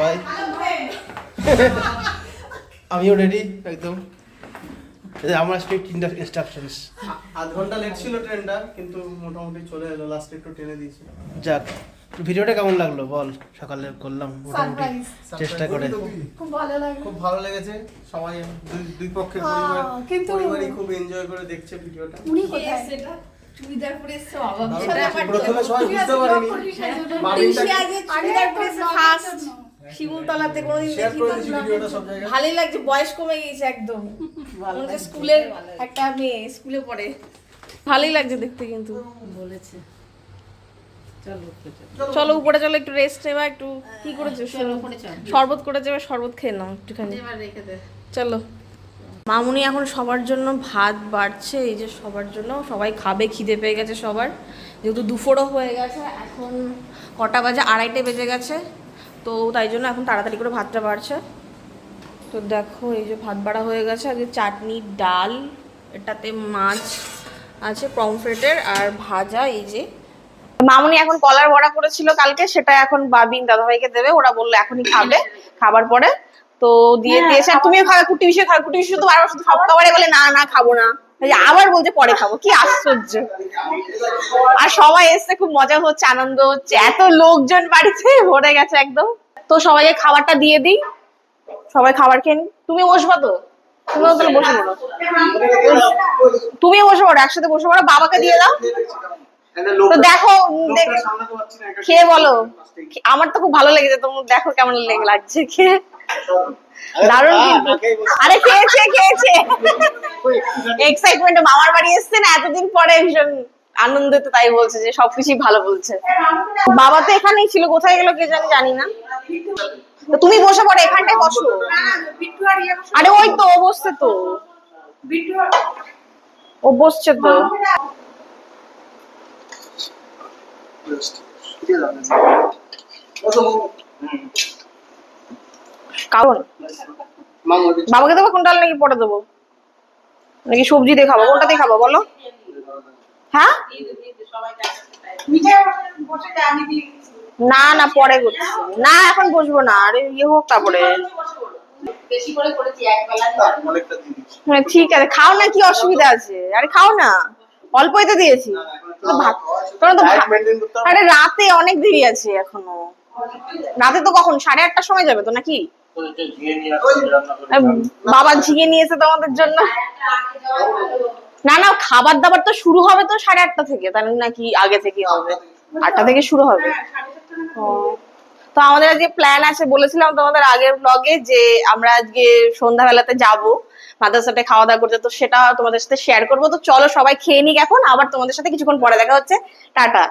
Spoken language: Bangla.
ভাই আমিও রেডি একদম। আমার স্ট্রিক্ট ইনস্ট্রাকশনস। আধ ঘন্টা লেট ছিল ট্রেনটা, কিন্তু মোটামুটি চলে এলো, লাস্টে একটু টেনে দিয়েছি। যাক, ভিডিওটা কেমন লাগলো বল? সকালে করলাম মোটামুটি চেষ্টা করে। খুব ভালো লাগে, খুব ভালো লেগেছে। সবাই দুই পক্ষের পরিবারই খুব এনজয় করে দেখছে ভিডিওটা। উনি কোথায়? চুড়িদার পরে এসছে বাবা। প্রথমে সবাই বুঝতে পারেনি। চুড়িদার পরে এসে ফার্স্ট শিমুলতলাতে কোনোদিন দেখিনি। ভালোই লাগছে, বয়স কমে গিয়েছে একদম। মনে হচ্ছে স্কুলের একটা মেয়ে স্কুলে পড়ে। ভালোই লাগছে দেখতে, কিন্তু বলেছে চলো উপরে চলো, একটু রেস্ট নেবা। একটু কি করেছো? শরবত করে যাবে, শরবত খেয়ে নাও একটুখানি। চলো। মামুনি এখন সবার জন্য ভাত বাড়ছে, এই যে সবার জন্য, সবাই খাবে, খিদে পেয়ে গেছে সবার, যেহেতু দুপুরও হয়ে গেছে। এখন কটা বাজে? 2:30 বেজে গেছে। তো তাই জন্য এখন তাড়াতাড়ি করে ভাতটা বাড়ছে। তো দেখো এই যে ভাত বাড়া হয়ে গেছে, আজকে চাটনি, ডাল, এটাতে মাছ আছে পমফ্রেটের, আর ভাজা। এই যে মামুনি এখন কলার বড়া করেছিল কালকে, সেটা এখন বাবিন দাদাভাইকে দেবে। ওরা বললো এখনই খাবে, খাবার পরে তো দিয়ে দিয়েছে। আর তুমিও খাবে, কুটি বিষয় খাবে। কুটি বিষয় তো বারবার শুধু সব খাবারে বলে না না খাবো না, আবার বলছে পরে খাবো। কি আশ্চর্য! আর সবাই এসছে, খুব মজা হচ্ছে, আনন্দ হচ্ছে, এত লোকজন বাড়িতে ভরে গেছে একদম। তো সবাইকে খাবারটা দিয়ে দিই, সবাই খাবার খেয়ে নি। তুমি বসবা তো? তুমিও তাহলে বসে পড়ো, তুমিও বসে পড়ো, একসাথে বসে পড়ো। বাবাকে দিয়ে দাও। তো দেখো, খেয়ে বলো। আমার তো খুব ভালো লেগেছে, তোমার দেখো কেমন লাগছে খেয়ে। দারুণ কিন্তু। আরে খেয়েছে এক্সাইটমেন্টে, মামার বাড়ি এসছে না এতদিন পরে, ভীষণ আনন্দিত, তাই বলছে যে সবকিছুই ভালো বলছে। বাবা তো এখানেই ছিল, কোথায় গেল কে জানি না। তো তুমি বসে পড়ো, এখানটায় বসো। আরে ওই তো ও বসছে, তো ও বসছে তো। কারণ বাবাকে দেবো কোনটা, নাকি পরে দেবো, নাকি সবজি দিয়ে খাবো? কোনটা দিয়ে খাবো বলো? হ্যাঁ না না, পরে করছি না, এখন বসবো না। আরে ইয়ে হোক তারপরে। হ্যাঁ ঠিক আছে, খাও না, কি অসুবিধা আছে? আরে খাও না, অল্পই তো দিয়েছি। আরে রাতে অনেক দেরি আছে এখনো। রাতে তো কখন 8:30টার সময় যাবে তো নাকি? বাবা ঝিঙে নিয়েছে তোমাদের জন্য। না না, খাবার দাবার তো শুরু হবে তো 8:30 থেকে, তাই নাকি আগে থেকে হবে? 8টা থেকে শুরু হবে। তো আমাদের আজকে প্ল্যান আছে, বলেছিলাম তোমাদের আগের ব্লগে যে আমরা আজকে সন্ধ্যাবেলাতে যাবো মাদ্রাসাতে খাওয়া দাওয়া করতে, তো সেটা তোমাদের সাথে শেয়ার করবো। তো চলো সবাই খেয়ে নিক এখন, আবার তোমাদের সাথে কিছুক্ষণ পরে দেখা হচ্ছে। টাটা।